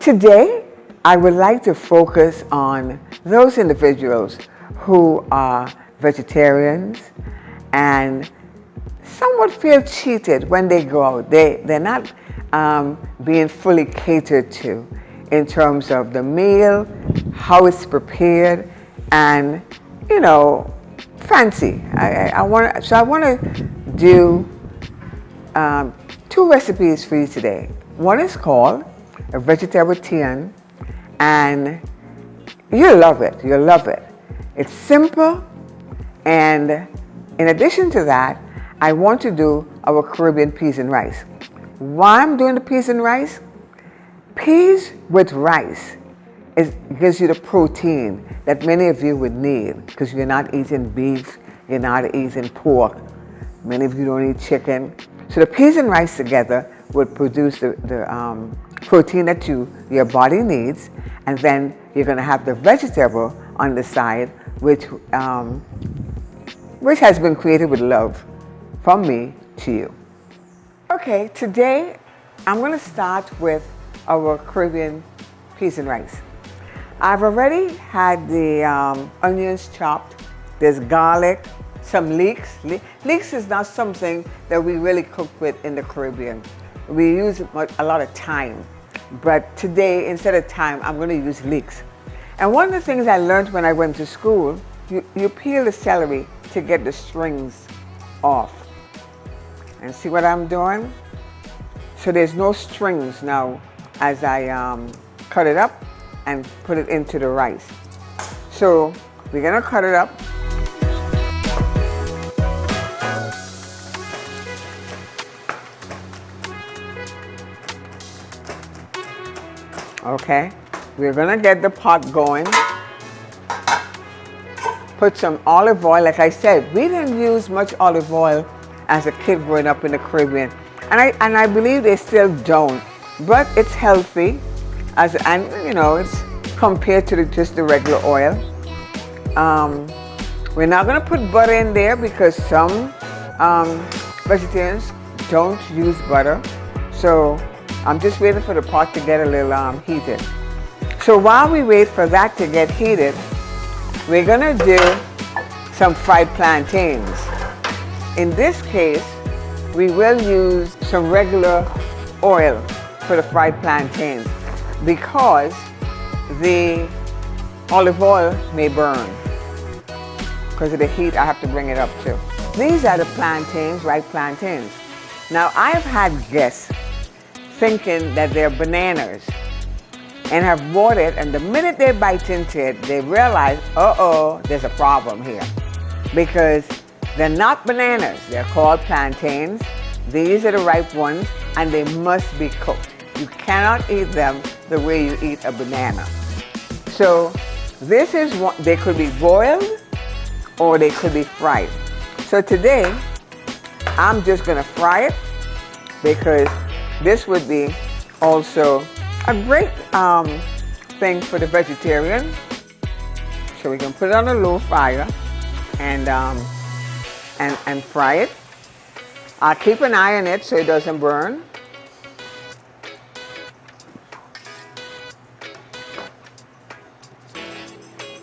Today, I would like to focus on those individuals who are vegetarians and somewhat feel cheated when they go out. They're not being fully catered to in terms of the meal, how it's prepared, and fancy. I want to do two recipes for you today. One is called a vegetarian, and you'll love it. You'll love it. It's simple, and in addition to that, I want to do our Caribbean peas and rice. Why I'm doing the peas and rice? Peas with rice gives you the protein that many of you would need because you're not eating beef, you're not eating pork. Many of you don't eat chicken. So the peas and rice together would produce the protein that your body needs, and then you're going to have the vegetable on the side, which has been created with love from me to you. Okay, today I'm going to start with our Caribbean peas and rice. I've already had the onions chopped. There's garlic, some leeks. Leeks is not something that we really cook with in the Caribbean. We use a lot of thyme, but today instead of thyme, I'm going to use leeks. And one of the things I learned when I went to school, you peel the celery to get the strings off. And see what I'm doing? So there's no strings now as I cut it up and put it into the rice. So we're gonna cut it up. Okay, we're gonna get the pot going. Put some olive oil. Like I said, we didn't use much olive oil as a kid growing up in the Caribbean, and I believe they still don't. But it's healthy, it's compared to just the regular oil. We're not gonna put butter in there because some vegetarians don't use butter. So I'm just waiting for the pot to get a little heated. So while we wait for that to get heated, we're gonna do some fried plantains. In this case, we will use some regular oil for the fried plantains because the olive oil may burn. Because of the heat, I have to bring it up too. These are the plantains, ripe plantains. Now, I've had guests thinking that they're bananas and have bought it, and the minute they bite into it, they realize, there's a problem here. Because they're not bananas, they're called plantains. These are the ripe ones, and they must be cooked. You cannot eat them the way you eat a banana. So this is what they could be boiled or they could be fried. So today, I'm just gonna fry it because this would be also a great thing for the vegetarian. So we can put it on a low fire and fry it. I'll keep an eye on it so it doesn't burn.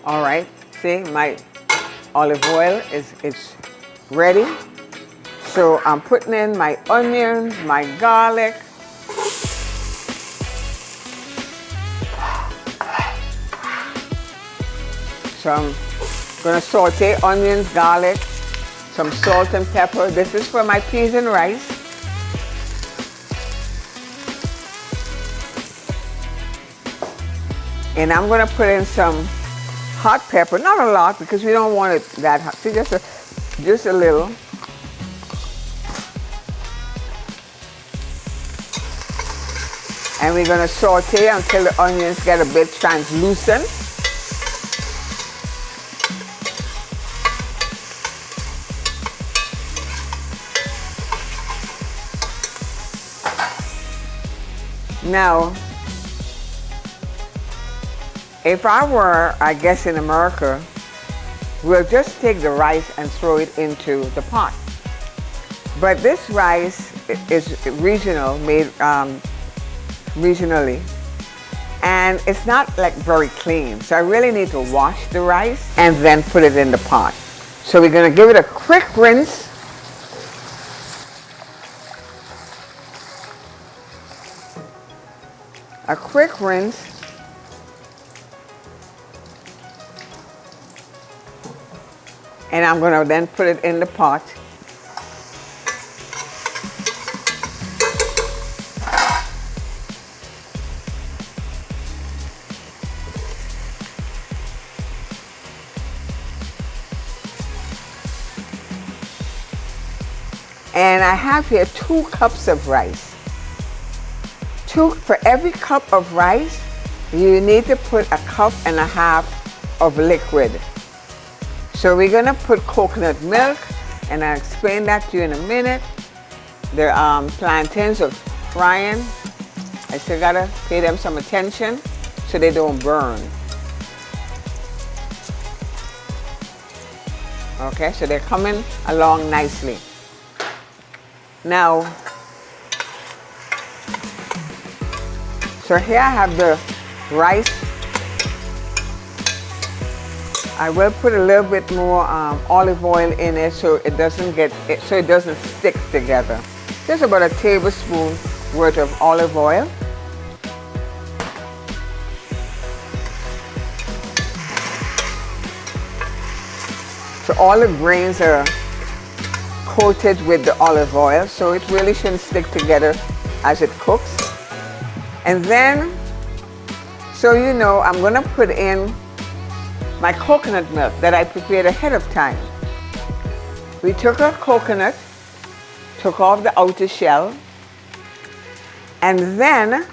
All right, see, my olive oil is ready. So I'm putting in my onions, my garlic. So I'm gonna saute onions, garlic, some salt and pepper. This is for my peas and rice. And I'm gonna put in some hot pepper, not a lot because we don't want it that hot. See, just a little. And we're gonna saute until the onions get a bit translucent. Now, if I were, I guess in America, we'll just take the rice and throw it into the pot. But this rice is regional, made regionally. and it's not like very clean. So I really need to wash the rice and then put it in the pot. So we're gonna give it a quick rinse. A quick rinse. And I'm gonna then put it in the pot. And I have here 2 cups of rice. For every cup of rice, you need to put a cup and a half of liquid. So we're gonna put coconut milk, and I'll explain that to you in a minute. The plantains are frying. I still gotta pay them some attention so they don't burn. Okay, so they're coming along nicely. Now, so here I have the rice. I will put a little bit more olive oil in it so it doesn't stick together. Just about a tablespoon worth of olive oil. So all the grains are coated with the olive oil, so it really shouldn't stick together as it cooks. And then, so you know, I'm gonna put in my coconut milk that I prepared ahead of time. We took our coconut, took off the outer shell, and then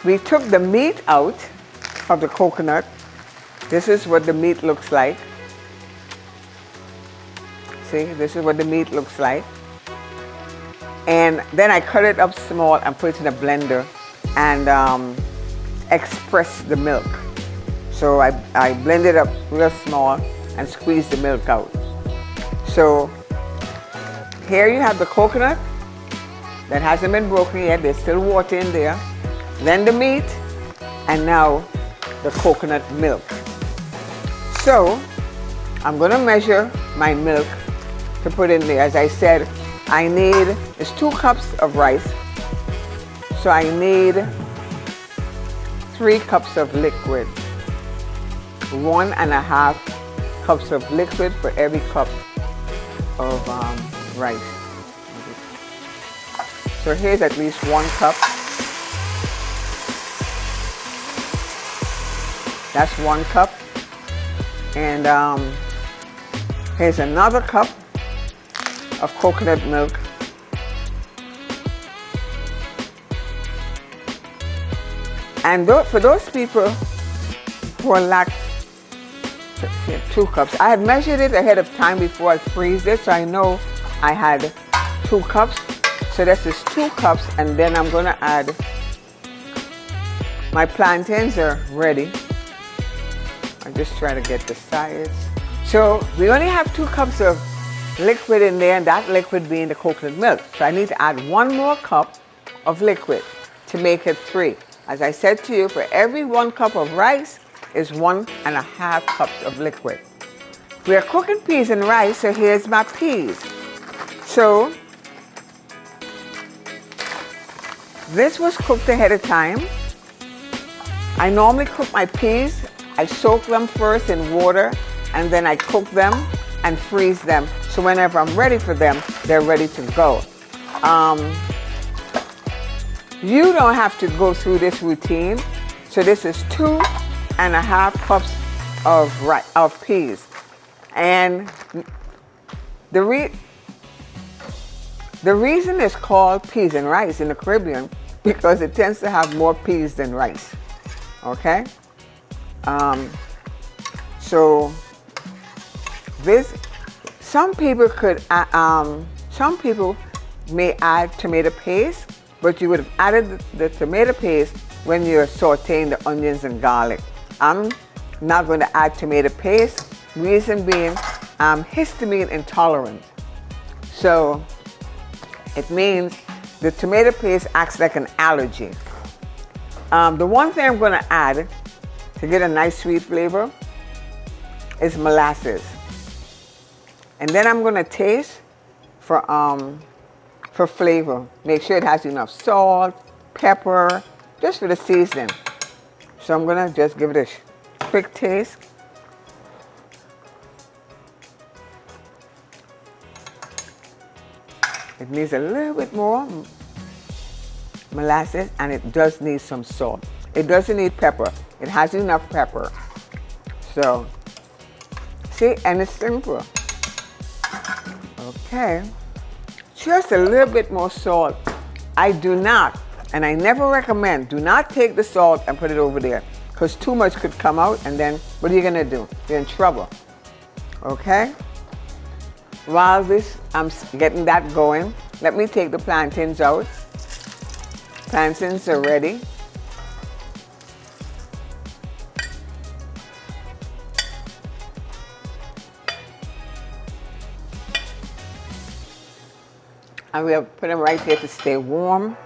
we took the meat out of the coconut. This is what the meat looks like. See, this is what the meat looks like. And then I cut it up small and put it in a blender and express the milk. So I blend it up real small and squeeze the milk out. So here you have the coconut that hasn't been broken yet. There's still water in there. Then the meat, and now the coconut milk. So I'm gonna measure my milk to put in there. As I said, it's 2 cups of rice. So I need 3 cups of liquid. 1.5 cups of liquid for every cup of rice. So here's at least 1 cup. That's 1 cup. And here's another cup of coconut milk. And for those people who are 2 cups. I had measured it ahead of time before I freeze it, so I know I had 2 cups. So this is 2 cups, and then I'm gonna add, my plantains are ready. I just try to get the sides. So we only have 2 cups of liquid in there, and that liquid being the coconut milk. So I need to add 1 more cup of liquid to make it 3. As I said to you, for every 1 cup of rice is 1.5 cups of liquid. We are cooking peas and rice, so here's my peas. So this was cooked ahead of time. I normally cook my peas. I soak them first in water, and then I cook them and freeze them. So whenever I'm ready for them, they're ready to go. You don't have to go through this routine. So this is 2.5 cups of peas. And the reason it's called peas and rice in the Caribbean, because it tends to have more peas than rice. Okay? So this, some people may add tomato paste, but you would have added the tomato paste when you're sauteing the onions and garlic. I'm not going to add tomato paste. Reason being, I'm histamine intolerant. So it means the tomato paste acts like an allergy. The one thing I'm going to add to get a nice sweet flavor is molasses. And then I'm going to taste for flavor. Make sure it has enough salt, pepper, just for the seasoning. So I'm going to just give it a quick taste. It needs a little bit more molasses, and it does need some salt. It doesn't need pepper. It has enough pepper. So, see, and it's simple. Okay, just a little bit more salt. I do not, and I never recommend, do not take the salt and put it over there, because too much could come out, and then what are you gonna do? You're in trouble. Okay? While I'm getting that going, let me take the plantains out. Plantains are ready. And we'll put them right there to stay warm.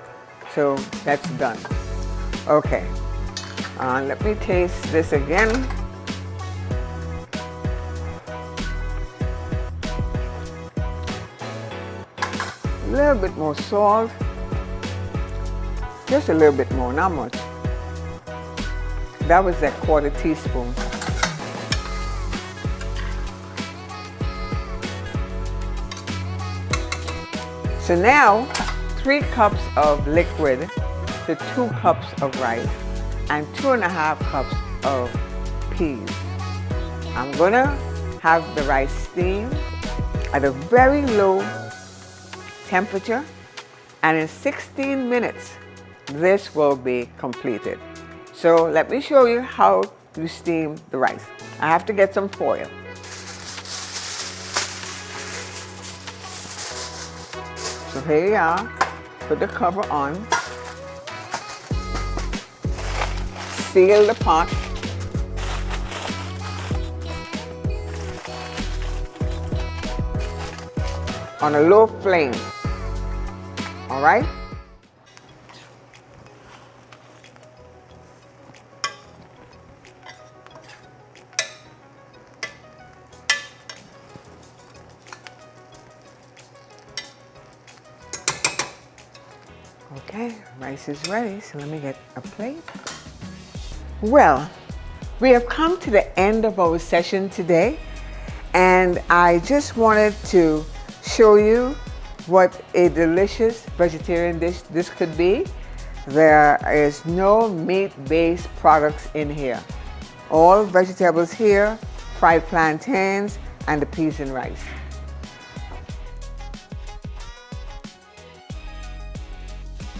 So that's done. Okay. Let me taste this again. A little bit more salt. Just a little bit more, not much. That was that 1/4 teaspoon. So now, 3 cups of liquid to 2 cups of rice and 2.5 cups of peas. I'm gonna have the rice steamed at a very low temperature, and in 16 minutes, this will be completed. So let me show you how you steam the rice. I have to get some foil. So here you are. Put the cover on. Seal the pot. On a low flame. All right? Okay, rice is ready, so let me get a plate. Well, we have come to the end of our session today, and I just wanted to show you what a delicious vegetarian dish this could be. There is no meat-based products in here. All vegetables here, fried plantains, and the peas and rice.